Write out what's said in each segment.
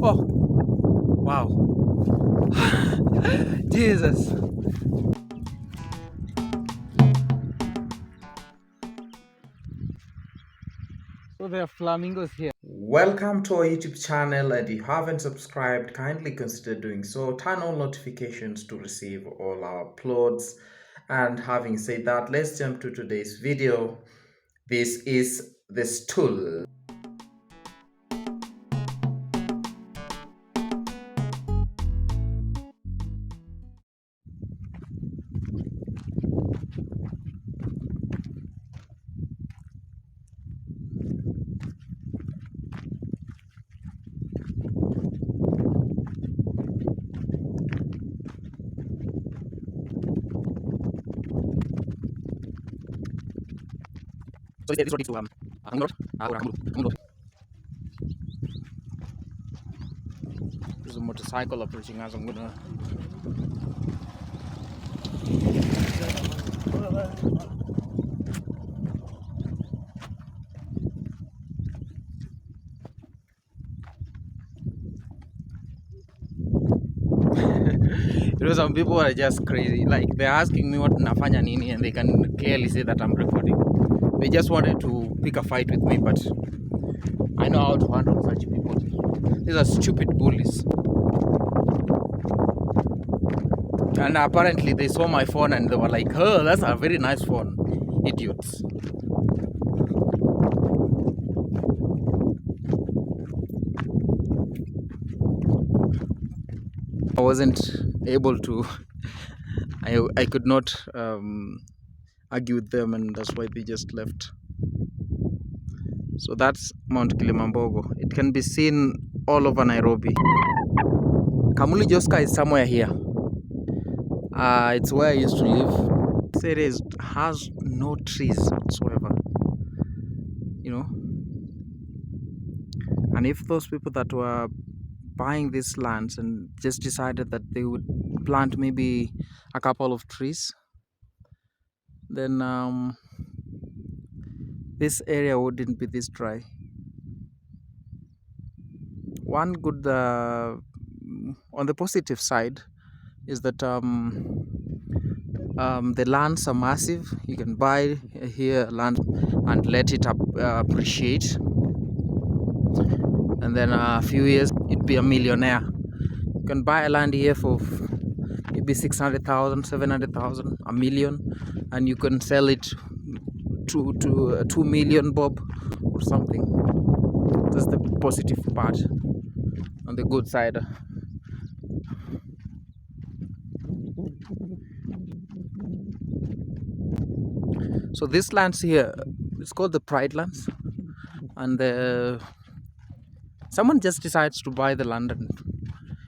Oh, wow. Jesus. So there are flamingos here. Welcome to our YouTube channel, and if you haven't subscribed, kindly consider doing so. Turn on notifications to receive all our uploads. And having said that, let's jump to today's video. This is the stool. So this road leads to Road. Road. There's a motorcycle approaching us. I'm gonna. Some people are just crazy. Like they're asking me what nafanya nini, and they can clearly see that I'm recording. They just wanted to pick a fight with me, but I know how to handle such people. These are stupid bullies. And apparently they saw my phone and they were like, "Oh, that's a very nice phone." Idiots. I wasn't able to. I could not argue with them, and that's why they just left. So that's Mount Kilimambogo. It can be seen all over Nairobi. Kamuli Joska is somewhere here. It's where I used to live. This area has no trees whatsoever. You know. And if those people that were buying these lands and just decided that they would plant maybe a couple of trees, then this area wouldn't be this dry. One good on the positive side is that the lands are massive. You can buy here land and let it appreciate, and then a few years you'd be a millionaire. You can buy a land here for maybe 600,000, 700,000, a million, and you can sell it to 2 million bob or something. That's the positive part. On the good side, so this lands here, it's called the Pride lands, and someone just decides to buy the land, and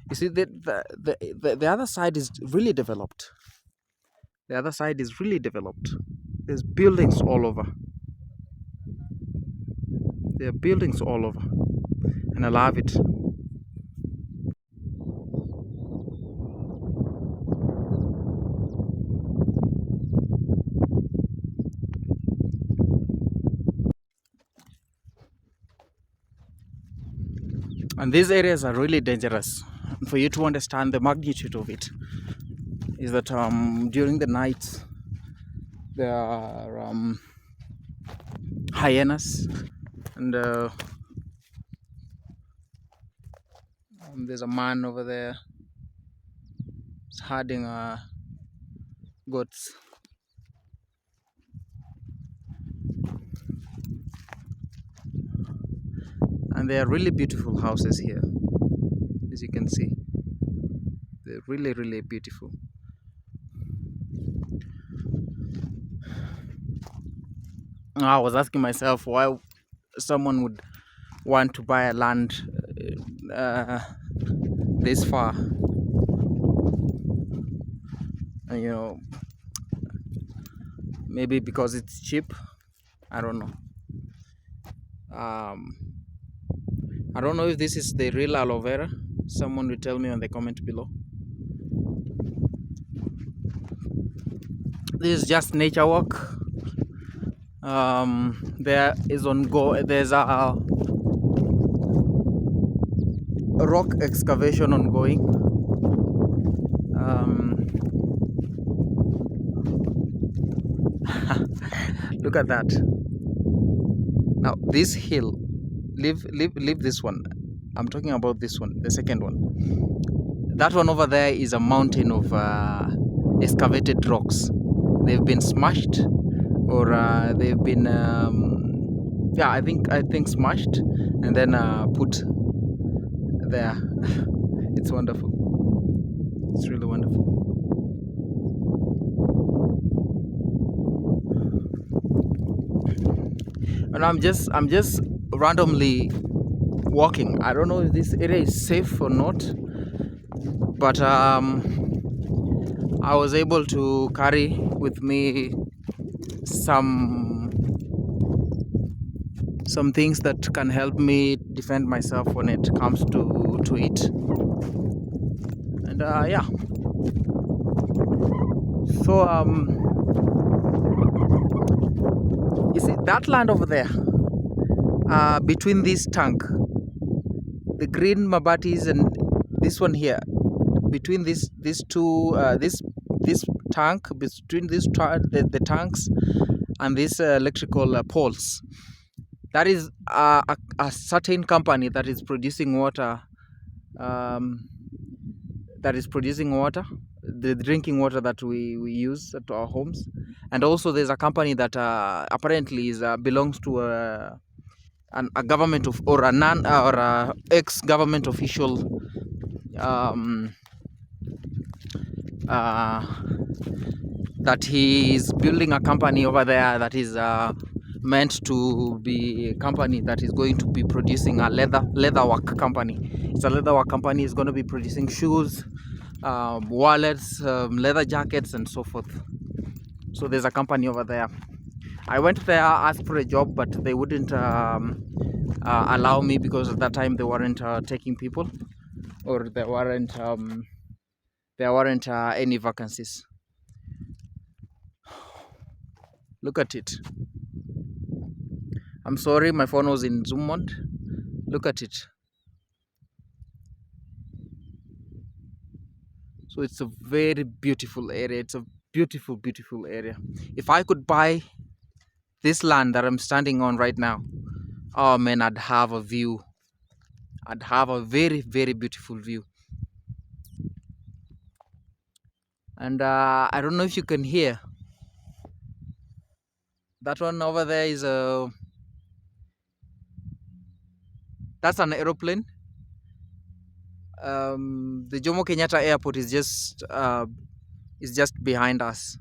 you see the other side is really developed. The other side is really developed. There's buildings all over. There are buildings all over, and I love it. And these areas are really dangerous. And for you to understand the magnitude of it is that during the night there are hyenas, and there's a man over there herding goats. And they are really beautiful houses here, as you can see. They're really, really beautiful. I was asking myself why someone would want to buy a land this far. And, you know, maybe because it's cheap. I don't know. I don't know if this is the real aloe vera. Someone will tell me on the comment below. This is just nature walk. There is there's a rock excavation ongoing. Look at that. Now this hill, leave this one. I'm talking about this one, the second one. That one over there is a mountain of excavated rocks. They've been smashed, or they've been yeah, I think smashed and then put there. It's wonderful. It's really wonderful. And I'm just randomly walking. I don't know if this area is safe or not, but I was able to carry with me some things that can help me defend myself when it comes to it. And yeah, so you see that land over there, between this tank, the green mabatis, and this one here, between these two, this tank, between the tanks and these electrical poles, that is a certain company that is producing water, the drinking water that we use at our homes. And also there's a company that apparently is belongs to a government of, or a non or a ex-government official, that he is building a company over there that is meant to be a company that is going to be producing a leatherwork company. It's a leatherwork company. It's going to be producing shoes, wallets, leather jackets, and so forth. So there's a company over there. I went there, asked for a job, but they wouldn't allow me, because at that time they weren't taking people, or there weren't any vacancies. Look at it. I'm sorry, my phone was in zoom mode. Look at it. So it's a very beautiful area. It's a beautiful, beautiful area. If I could buy this land that I'm standing on right now, oh man, I'd have a view. I'd have a very, very beautiful view. And I don't know if you can hear. That one over there is that's an aeroplane. The Jomo Kenyatta Airport is just behind us,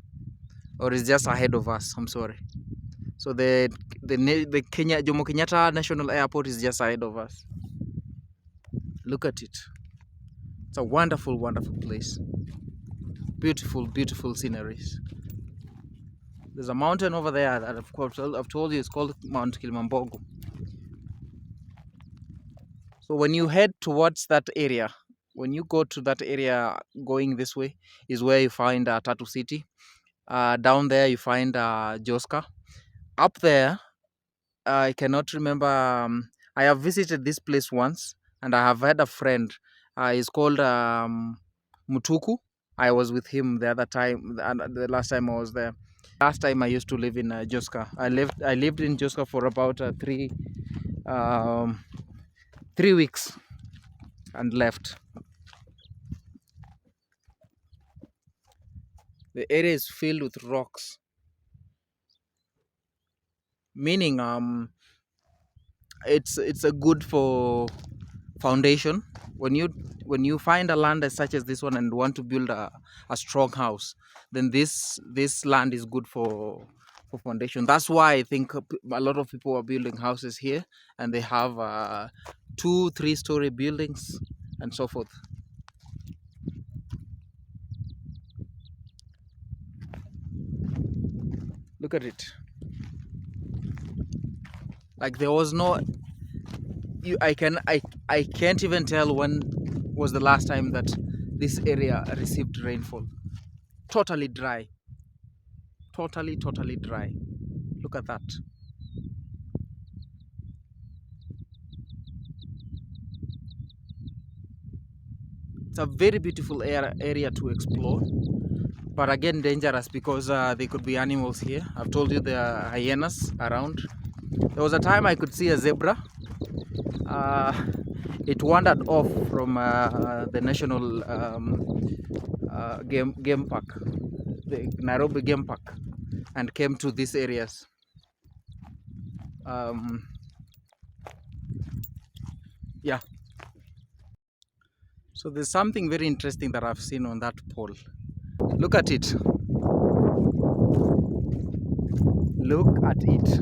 or is just ahead of us. I'm sorry. So the Jomo Kenyatta National Airport is just ahead of us. Look at it. It's a wonderful, wonderful place. Beautiful, beautiful sceneries. There's a mountain over there that I've told you is called Mount Kilimambogo. So when you head towards that area, when you go to that area going this way, is where you find Tatu City. Down there you find Joska. Up there, I cannot remember. I have visited this place once, and I have had a friend. He's called Mutuku. I was with him the other time, the last time I was there. Last time I used to live in Joska. I lived in Joska for about 3 weeks and left. The area is filled with rocks, meaning it's a good for foundation. When you find a land such as this one and want to build a strong house, then this land is good for foundation. That's why I think a lot of people are building houses here, and they have 2-3 story buildings and so forth. Look at it. Like there was no, I can't even tell when was the last time that this area received rainfall. Totally dry. Totally dry. Look at that. It's a very beautiful area to explore, but again dangerous because there could be animals here. I've told you there are hyenas around. There was a time I could see a zebra. It wandered off from the national game park, the Nairobi game park, and came to these areas. Yeah. So there's something very interesting that I've seen on that pole. Look at it. Look at it.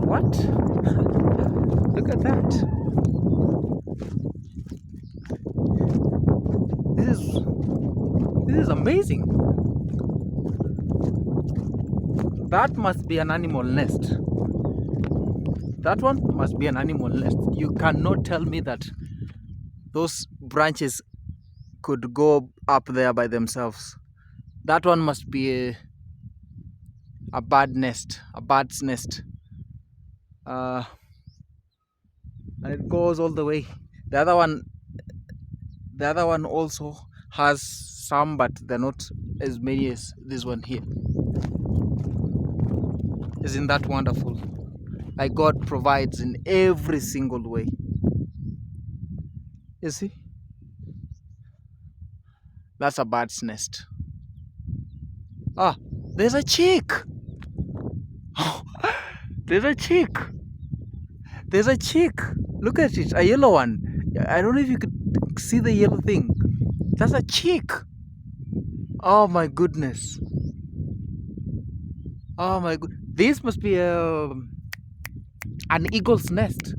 What? Look at that. This is amazing. That must be an animal nest. That one must be an animal nest. You cannot tell me that those branches could go up there by themselves. That one must be a bird nest, a bird's nest. And it goes all the way. The other one also has some, but they're not as many as this one here. Isn't that wonderful? Like God provides in every single way. You see? That's a bird's nest. Ah, there's a chick. There's a chick. There's a chick. Look at it, a yellow one. I don't know if you could see the yellow thing. That's a chick. Oh my goodness. Oh my god. This must be an eagle's nest.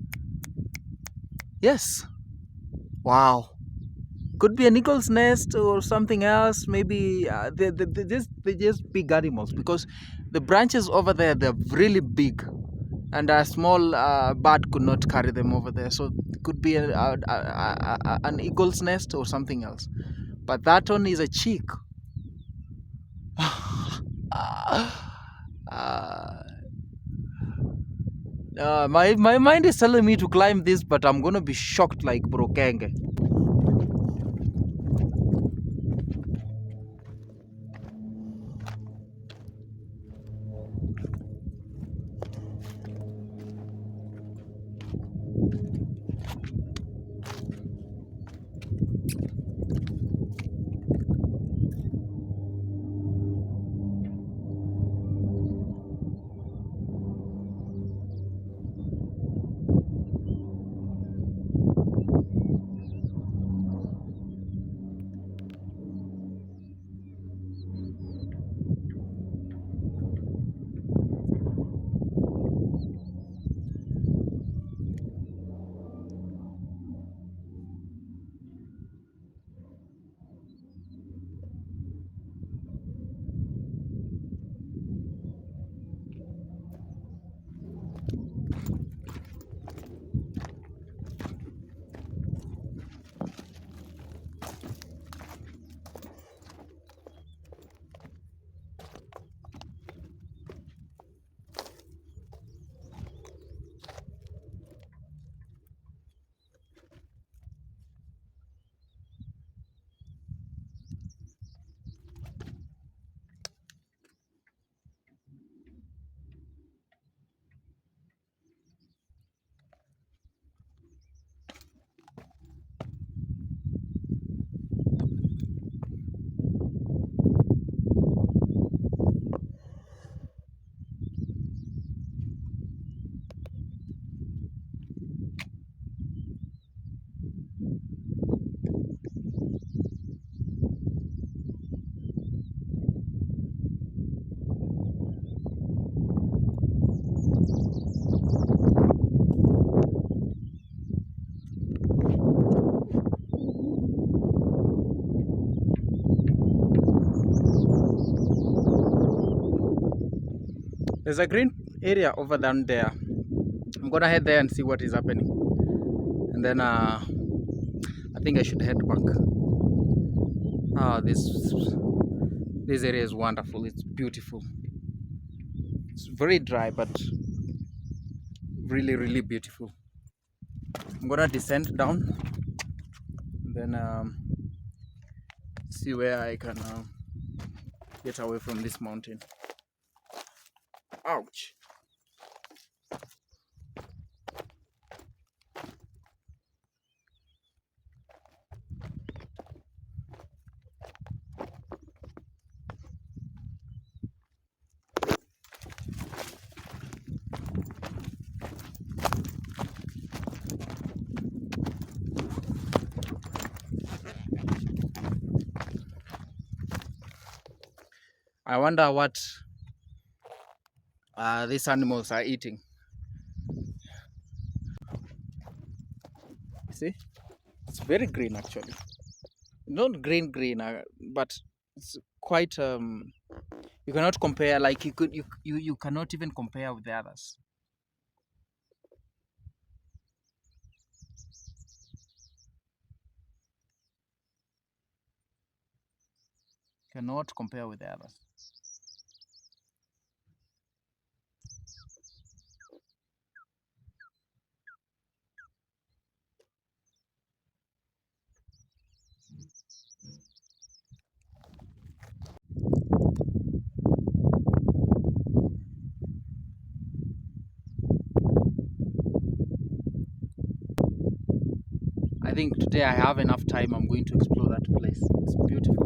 Yes. Wow. Could be an eagle's nest or something else. Maybe they're just big animals, because the branches over there, they're really big, and a small bird could not carry them over there. So it could be an eagle's nest or something else. But that one is a chick. My mind is telling me to climb this, but I'm gonna be shocked like Brokenge. There's a green area over down there. I'm gonna head there and see what is happening, and then I think I should head back. This area is wonderful. It's beautiful. It's very dry, but really, really beautiful. I'm gonna descend down, then see where I can get away from this mountain. Ouch. I wonder what these animals are eating. You see, it's very green actually. Not green, but it's quite. You cannot compare. Like you cannot even compare with the others. Cannot compare with the others. I think today I have enough time. I'm going to explore that place. It's beautiful.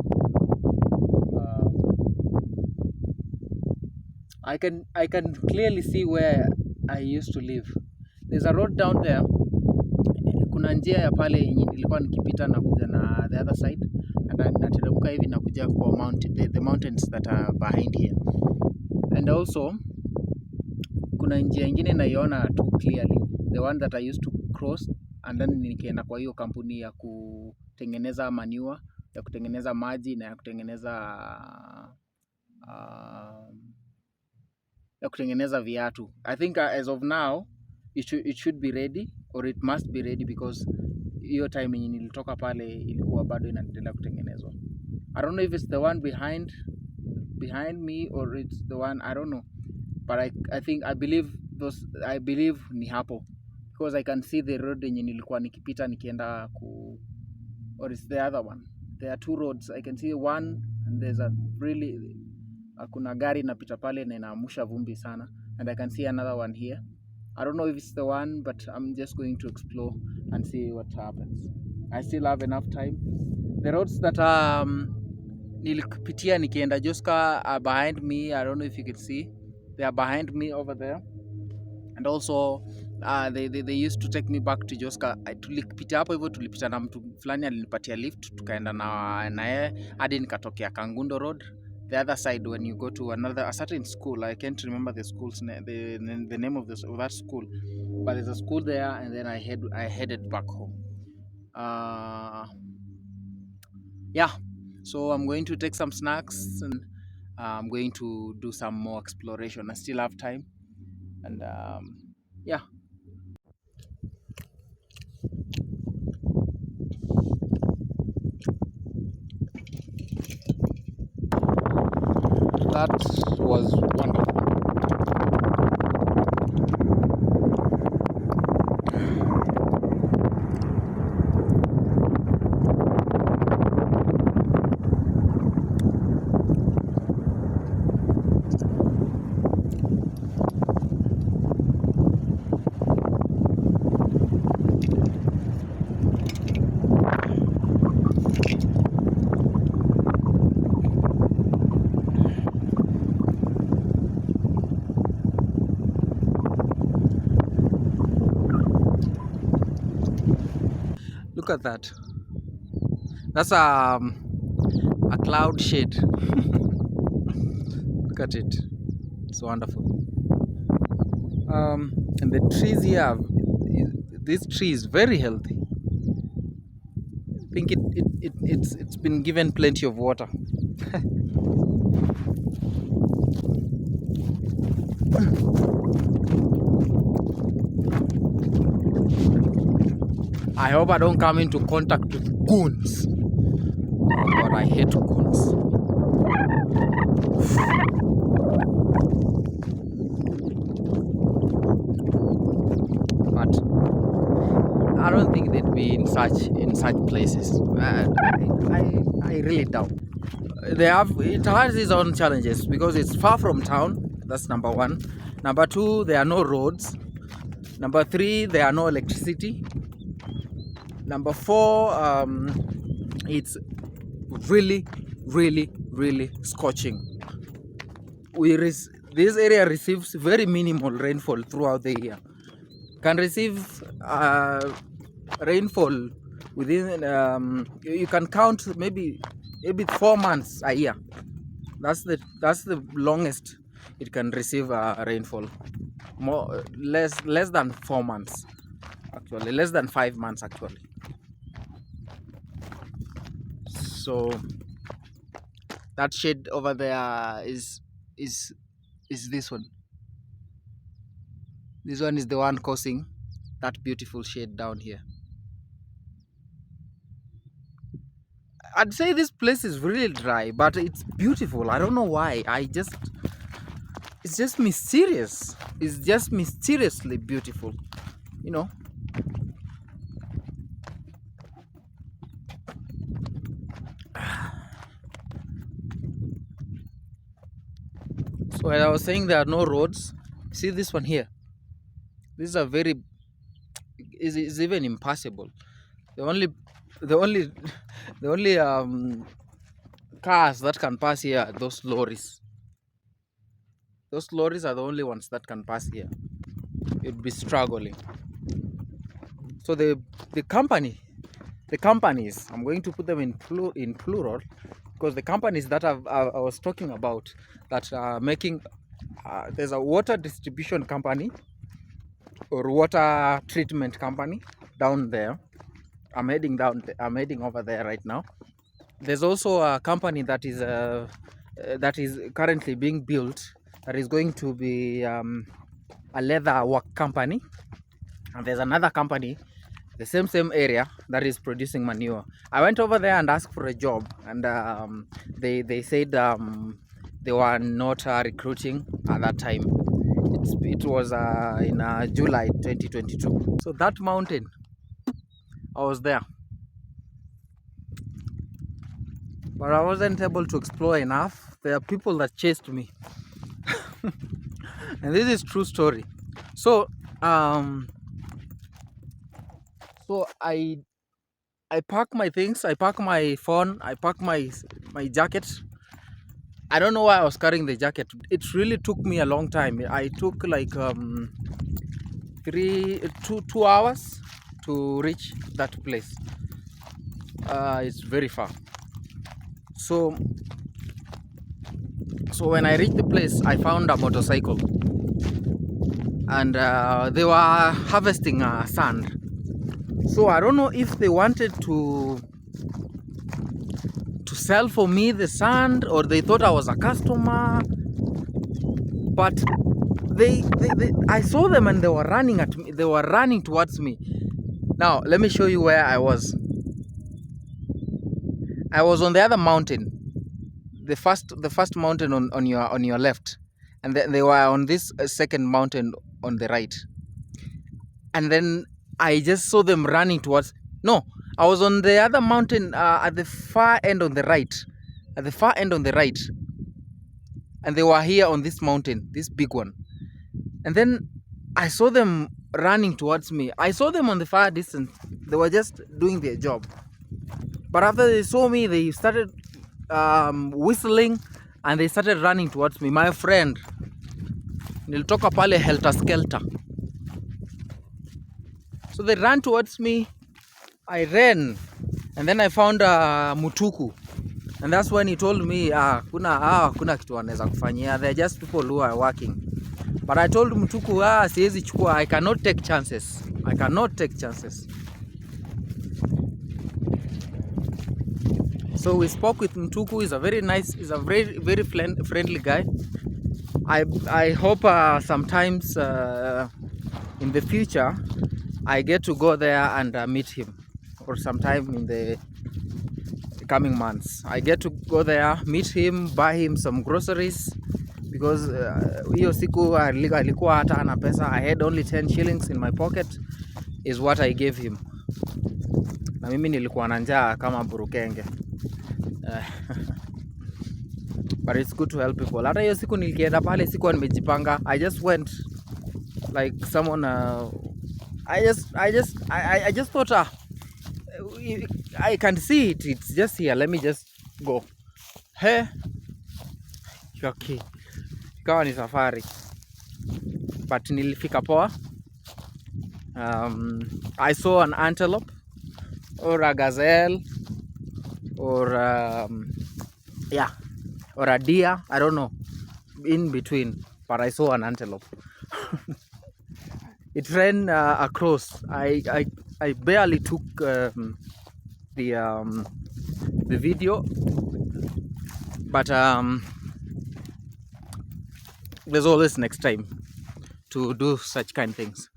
I can clearly see where I used to live. There's a road down there. Kuna njia ya pale yenye nilikuwa nikipita na kuja na the other side, na nateremka hivi na kuja kwa mountain, the mountains that are behind here. And also kuna njia ingine naiona too clearly, the one that I used to cross, and then nikaenda kwa hiyo kampuni ya kutengeneza manure, ya kutengeneza maji na ya kutengeneza viatu. I think as of now it should be ready, or it must be ready, because hiyo time yenye nilitoka pale ilikuwa bado inaendelea kutengenezwa. I don't know if it's the one behind me or it's the one, I don't know, but I believe ni hapo, because I can see the road yenye nilikuwa nikipita nikienda or it's the other one. There are two roads. I can see one, and there's a really kuna gari inapita pale na inaamusha vumbi sana, and I can see another one here. I don't know if it's the one, but I'm just going to explore and see what happens. I still have enough time. The roads that nilipitia nikienda Joska are behind me. I don't know if you can see. They are behind me over there. And also they used to take me back to Joska. Tulipitia hapo hivyo, tulipita na mtu fulani alinipatia lift, tukaenda na yeye hadi nikatokea Kangundo Road. The other side, when you go to a certain school, I can't remember the school's name, the name of that school, but there's a school there, and then I headed back home. Yeah, so I'm going to take some snacks, and I'm going to do some more exploration. I still have time, and yeah. That was wonderful. Look at that. That's a cloud shade. Look at it. It's wonderful. And the trees here, this tree is very healthy. I think it's been given plenty of water. I hope I don't come into contact with goons. Oh God, I hate goons. don't think they'd be in such places. I really doubt. It has its own challenges because it's far from town. That's number one. Number two, there are no roads. Number three, there are no electricity. Number four, it's really scorching. This area receives very minimal rainfall throughout the year. Can receive rainfall within you can count maybe 4 months a year. That's the longest it can receive rainfall. Less than 4 months, actually less than 5 months actually. So that shade over there is this one. This one is the one causing that beautiful shade down here. I'd say this place is really dry, but it's beautiful. I don't know why. It's just mysterious. It's just mysteriously beautiful, you know. So as I was saying, there are no roads. See this one here. These are is even impossible. The only cars that can pass here are those lorries. Those lorries are the only ones that can pass here. You'd be struggling. So the companies, I'm going to put them in plural, because the companies that I was talking about that are making, there's a water distribution company or water treatment company down there. I'm heading over there right now. There's also a company that is currently being built, that is going to be a leather work company, and there's another company, the same area, that is producing manure. I went over there and asked for a job, and they said they were not recruiting at that time. It was in July 2022. So that mountain, I was there, but I wasn't able to explore enough. There are people that chased me. And this is true story. So so I pack my things, I pack my phone, I pack my jacket. I don't know why I was carrying the jacket. It really took me a long time. I took like 2 hours to reach that place. It's very far. So when I reached the place, I found a motorcycle, and they were harvesting sand. So I don't know if they wanted to sell for me the sand, or they thought I was a customer. But I saw them and they were running at me. They were running towards me. Now let me show you where I was. I was on the other mountain, the first mountain on your left, and then they were on this second mountain on the right. And then I just saw them running towards. No, I was on the other mountain at the far end on the right. At the far end on the right. And they were here on this mountain, this big one. And then I saw them running towards me. I saw them on the far distance. They were just doing their job. But after they saw me, they started whistling and they started running towards me. My friend, nilitoka pale helter skelter. So they ran towards me. I ran, and then I found Mutuku, and that's when he told me kuna kitu wanaweza kufanyia. They're just people who are working. But I told Mutuku, siwezi chukua. I cannot take chances. So we spoke with Mutuku. He's a very nice, he's a very friendly guy. I hope sometimes in the future I get to go there and meet him, or sometime in the coming months. I get to go there, meet him, buy him some groceries, because hiyo siku alikuwa hata hana pesa. I had only 10 shillings in my pocket is what I gave him. na mimi nilikuwa na njaa kama burukenge. But it's good to help people. Hata hiyo siku nilikienda pale sikuwa nimejipanga. I just went like someone I just thought I can see it. It's just here. Let me just go. Hey. Okay. Ikawa ni safari. But nilifika poa. I saw an antelope or a gazelle or yeah, or a deer, I don't know, in between, but I saw an antelope. It ran across. I barely took the video, but there's always next time to do such kind of things.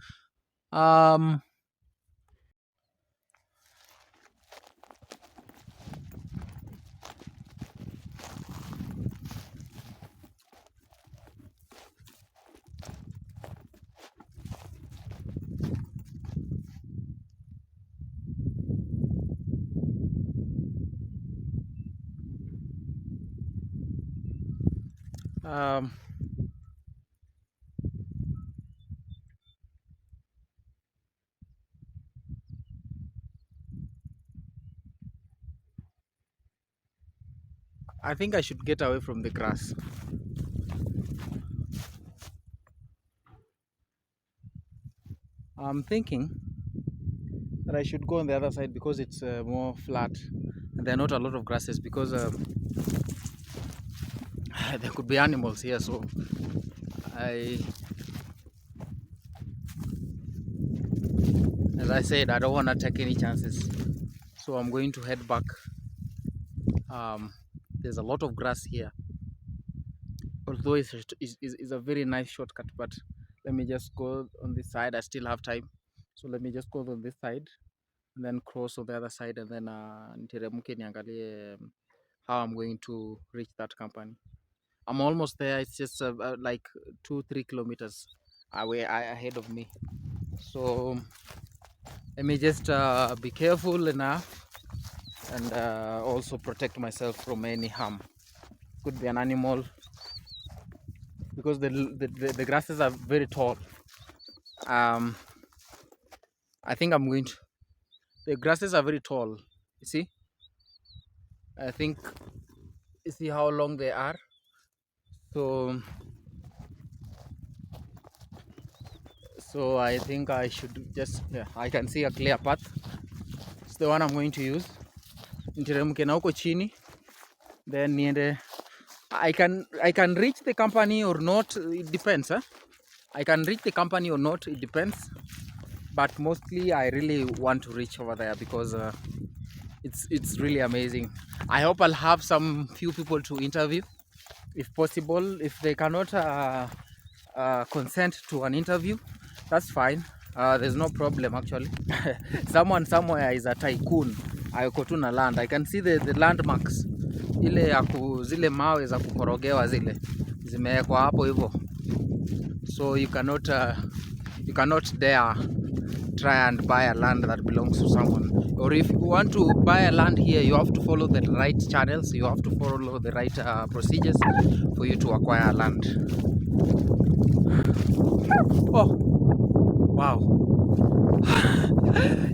I think I should get away from the grass. I'm thinking that I should go on the other side because it's more flat and there are not a lot of grasses, because there could be animals here, so as I said, I don't want to take any chances, so I'm going to head back. There's a lot of grass here, although it's a very nice shortcut, but let me just go on this side. I still have time, so let me just go on this side and then cross on the other side, and then niteremke niangalie how I'm going to reach that company. I'm almost there. It's just like 2-3 kilometers away ahead of me, so let me just be careful enough and also protect myself from any harm. Could be an animal, because the grasses are very tall. I think I'm going to, the grasses are very tall, you see. I think, you see how long they are. So I think I should just, yeah, I can see a clear path. It's the one I'm going to use. Niteremke na huko chini, then niende. I can reach the company or not, it depends. I can reach the company or not, it depends. But mostly I really want to reach over there because it's really amazing. I hope I'll have some few people to interview, if possible. If they cannot consent to an interview, that's fine. There's no problem actually. Someone somewhere is a tycoon. Ayoko tu na land. I can see the landmarks. Ile ya zile mawe za kukorogewa zile zimewekwa hapo hivyo, so you cannot dare try and buy a land that belongs to someone. Or if you want to buy a land here, you have to follow the right channels, you have to follow the right procedures for you to acquire land. Oh wow.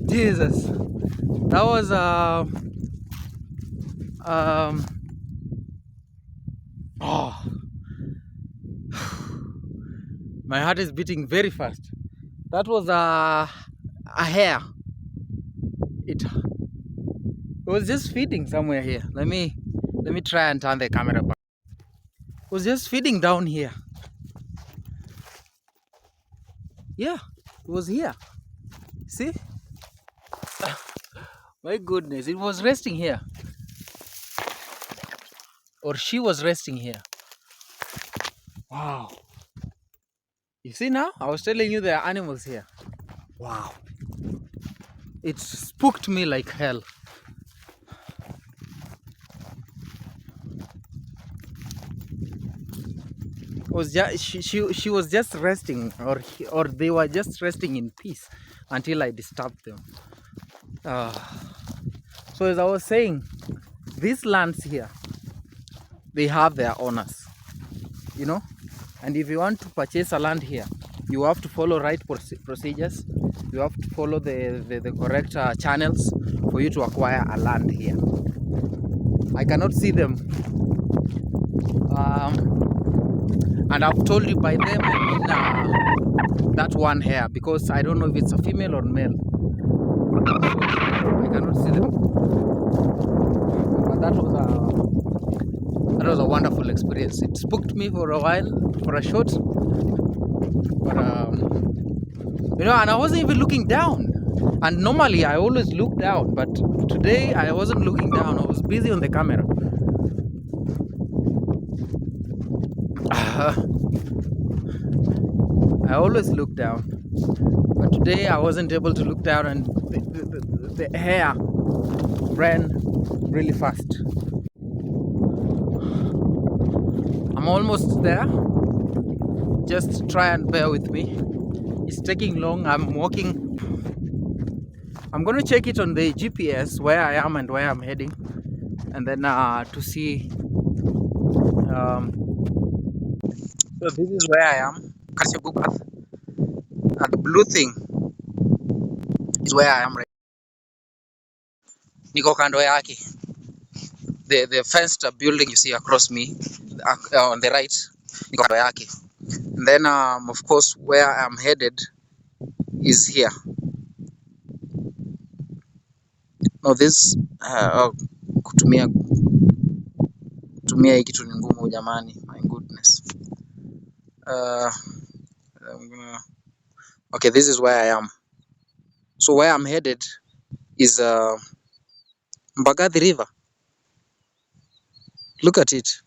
Jesus, that was oh, my heart is beating very fast. That was a hare. It was just feeding somewhere here. Let me try and turn the camera back. It was just feeding down here. Yeah, it was here. See? My goodness, it was resting here. Or she was resting here. Wow. You see now? I was telling you there are animals here. Wow. It spooked me like hell. Was just, she was just resting, or they were just resting in peace until I disturbed them. Uh, so as I was saying, these lands here, they have their owners, you know, and if you want to purchase a land here, you have to follow right procedures. You have to follow the correct channels for you to acquire a land here. I cannot see them, and I've told you by them I mean that one here, because I don't know if it's a female or male. I cannot see them, but that was a wonderful experience. It spooked me for a while, for a short, but you know, and I wasn't even looking down. And normally I always look down, but today I wasn't looking down. I was busy on the camera. I always look down, but today I wasn't able to look down, and the hair ran really fast. I'm almost there. Just try and bear with me. It's taking long. I'm walking. I'm gonna check it on the GPS where I am and where I'm heading, and then to see. So this is where I am. Kashabu Path. The blue thing is where I am right. Niko kando yake. The fenced building you see across me, on the right, niko kando yake. And then of course where I'm headed is here. Now this kutumia hii kitu ni ngumu jamani, my goodness. Okay, this is where I am. So where I'm headed is Mbagathi River. Look at it.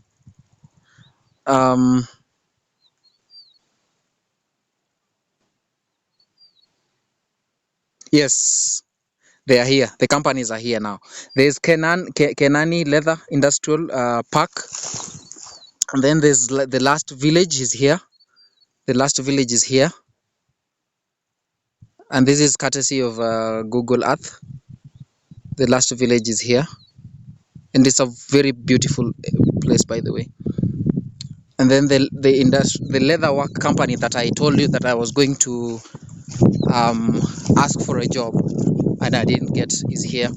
Yes, they are here. The companies are here now. There's Kenani Leather Industrial Park, and then there's the last village is here. The last village is here, and this is courtesy of Google Earth. The last village is here, and it's a very beautiful place, by the way. And then the leather work company that I told you that I was going to ask for a job and I didn't get is here.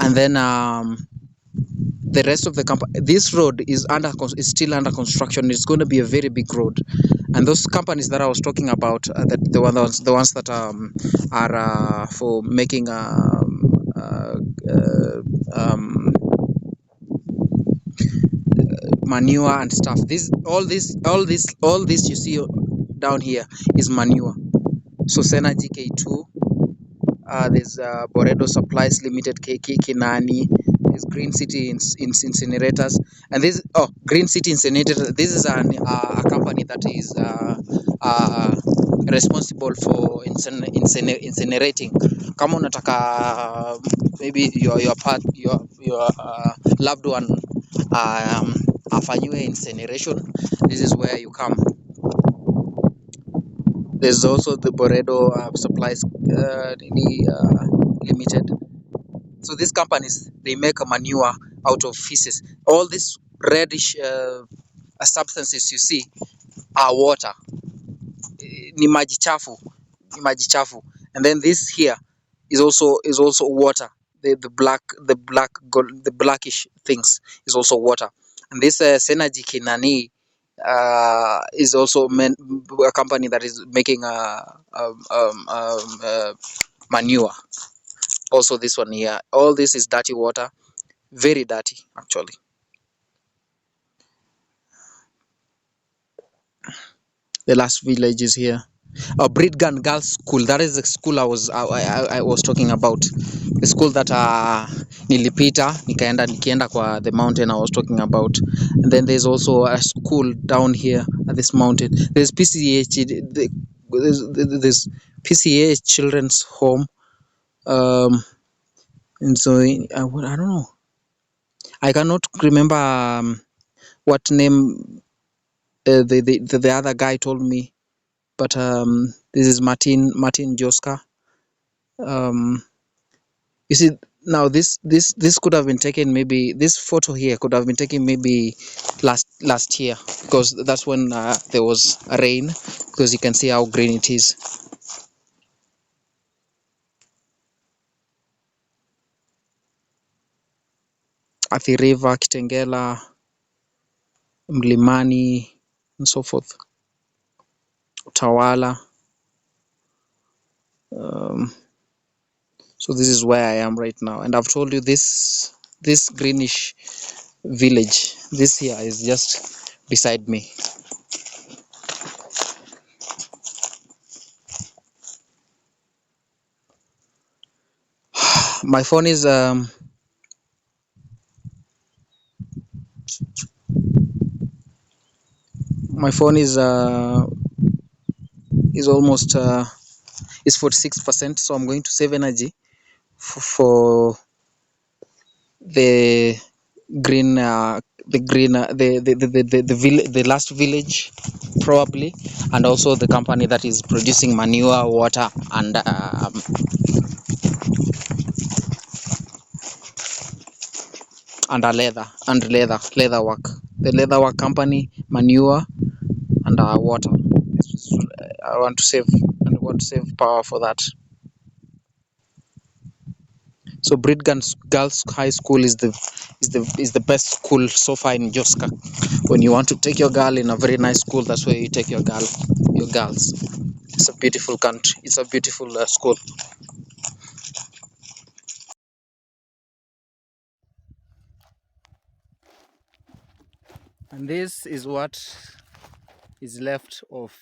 And then the rest of the company, this road is still under construction. It's going to be a very big road, and those companies that I was talking about, that the ones that are for making manure and stuff. All this you see down here is manure. So Synergy K2, there's Boredo Supplies Limited, Kinani, there's Green City Incinerators, and this Green City Incinerator. This is a company that is responsible for incinerating. Kama unataka maybe your loved one afanyiwe incineration, this is where you come. There's also the Boredo Supplies Limited. So these companies, they make a manure out of feces. All these reddish substances you see are water. Ni maji chafu, and then this here is also water. The blackish things is also water. And this Synergy Kinani is also a company that is making manure. Also this one here, all this is dirty water, very dirty actually. The last village is here. Bridgan Girls School, that is the school I was talking about. The school that nilipita nikienda kwa the mountain I was talking about. And then there's also a school down here at this mountain. There's PCH, there's PCH Children's Home. And so I don't know, I cannot remember what name the other guy told me, but this is Martin Joska. You see, now this could have been taken, maybe this photo here could have been taken maybe last year, because that's when there was a rain, because you can see how green it is. Athi River, Kitengela, Mlimani, and so forth. Utawala. So this is where I am right now, and I've told you this greenish village, this here, is just beside me. My phone is my phone is almost is 46%, so I'm going to save energy for the green the last village probably, and also the company that is producing manure, water, and a leather work, the leather work company, manure, and water. I want to save, and want to save power for that. So Girls High School is the best school so far in Joska. When you want to take your girl in a very nice school, that's where you take your girls. It's a beautiful country. It's a beautiful school. And this is what is left of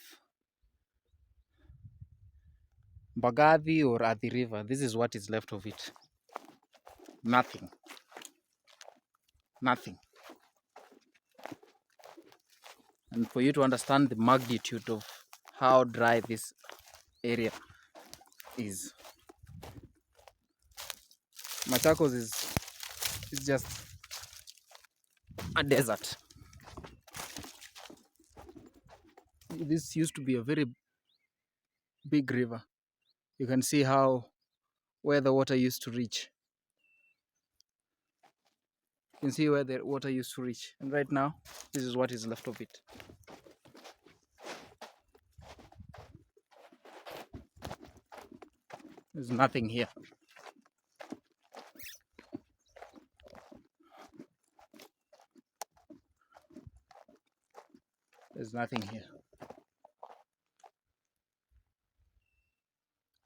Mbagathi or Athi River. This is what is left of it. Nothing. Nothing. And for you to understand the magnitude of how dry this area is, Machakos is just a desert. This used to be a very big river. You can see where the water used to reach. You can see where the water used to reach, and right now this is what is left of it. There's nothing here. There's nothing here.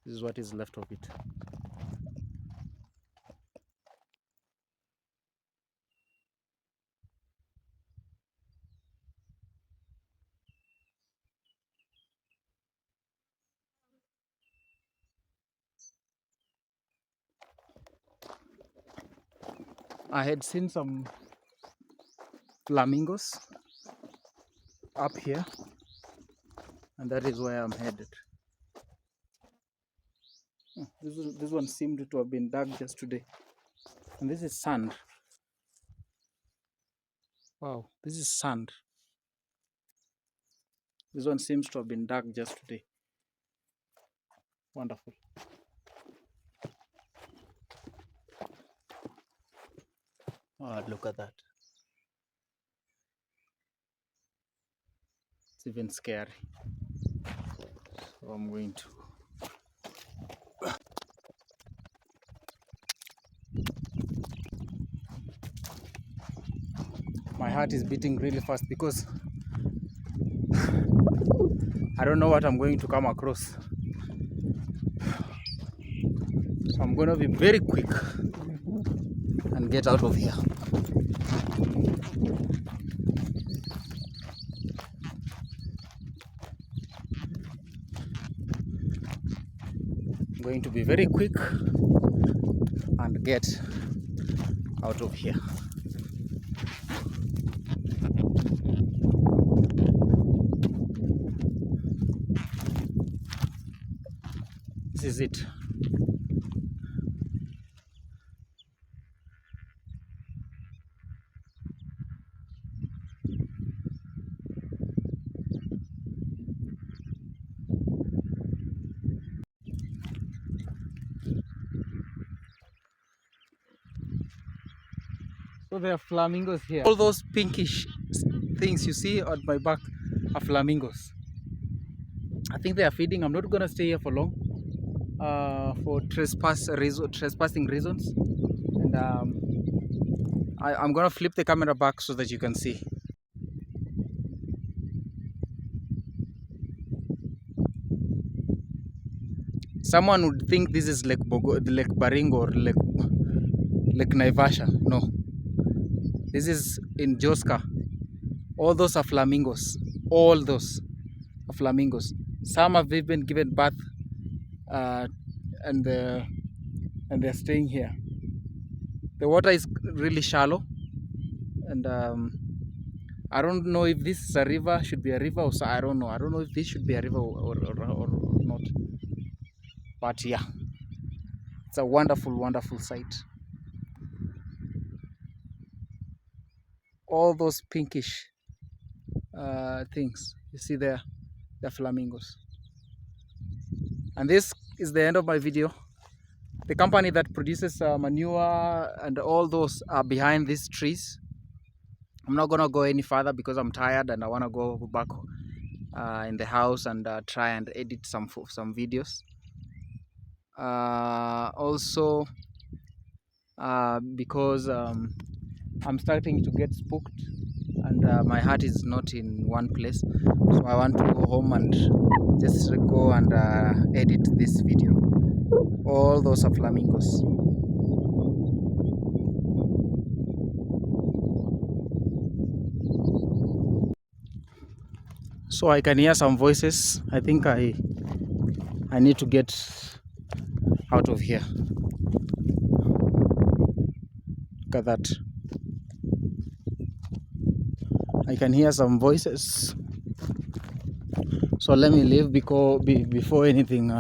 This is what is left of it. I had seen some flamingos up here, and that is where I'm headed. This one seemed to have been dug just today, and this is sand. Wow, this is sand. This one seems to have been dug just today. Wonderful. Oh, look at that. It's even scary. So I'm going to. My heart is beating really fast because I don't know what I'm going to come across. So I'm going to be very quick and get out of here. I'm going to be very quick and get out of here. This is it. So there are flamingos here. All those pinkish things you see on my back are flamingos. I think they are feeding. I'm not gonna stay here for long, for trespassing reasons, and I'm gonna flip the camera back so that you can see. Someone would think this is Lake Baringo or Lake Naivasha. No, this is in Joska. All those are flamingos. All those are flamingos. Some have even given birth, uh, and they're staying here. The water is really shallow, and I don't know if this is a river, should be a river, or so. I don't know. I don't know if this should be a river or not. But yeah, it's a wonderful, wonderful sight. All those pinkish things you see there, they're flamingos. And this is the end of my video. The company that produces manure and all those are behind these trees. I'm not gonna go any further because I'm tired and I want to go back in the house and try and edit some videos. Also, because I'm starting to get spooked and my heart is not in one place, so I want to go home and just go and edit this video. All those are flamingos. So I can hear some voices. I think I need to get out of here. Look at that. I can hear some voices. So let me leave before anything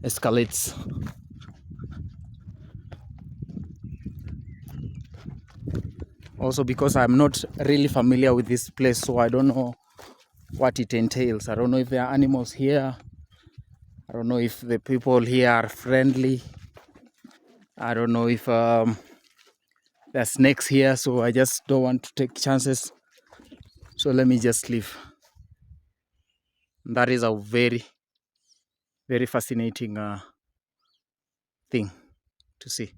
escalates. Also because I'm not really familiar with this place, so I don't know what it entails. I don't know if there are animals here. I don't know if the people here are friendly. I don't know if there are snakes here, so I just don't want to take chances. So let me just leave. That is a very, very fascinating thing to see.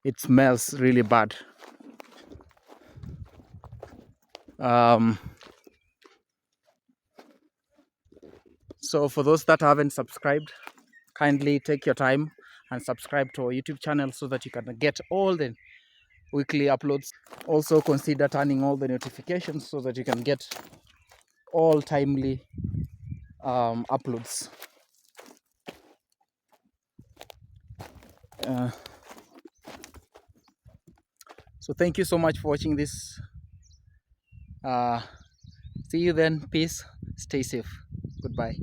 It smells really bad. So for those that haven't subscribed, kindly take your time and subscribe to our YouTube channel so that you can get all the weekly uploads. Also consider turning all the notifications so that you can get all timely uploads. So thank you so much for watching this. See you then. Peace. Stay safe. Goodbye.